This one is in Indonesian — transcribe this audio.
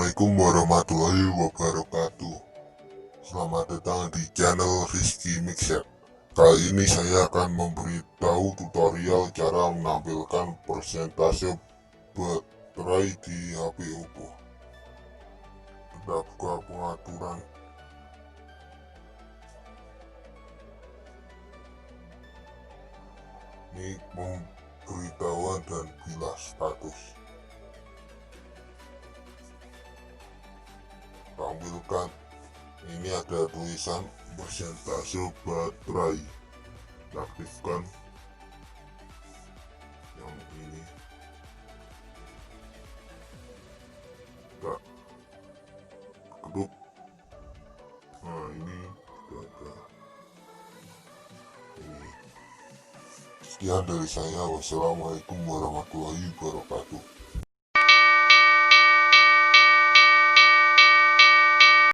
Assalamualaikum warahmatullahi wabarakatuh. Selamat datang di channel Rizky Mixer. Kali ini saya akan memberitahu tutorial cara menampilkan persentase baterai di HP oppo. Kita buka pengaturan. Ini pemberitahuan dan bilas status. Tampilkan, ini ada tulisan persentase baterai. Aktifkan yang ini. Kita ketuk. Nah, ini ada ini. Sekian dari saya. Wassalamualaikum warahmatullahi wabarakatuh.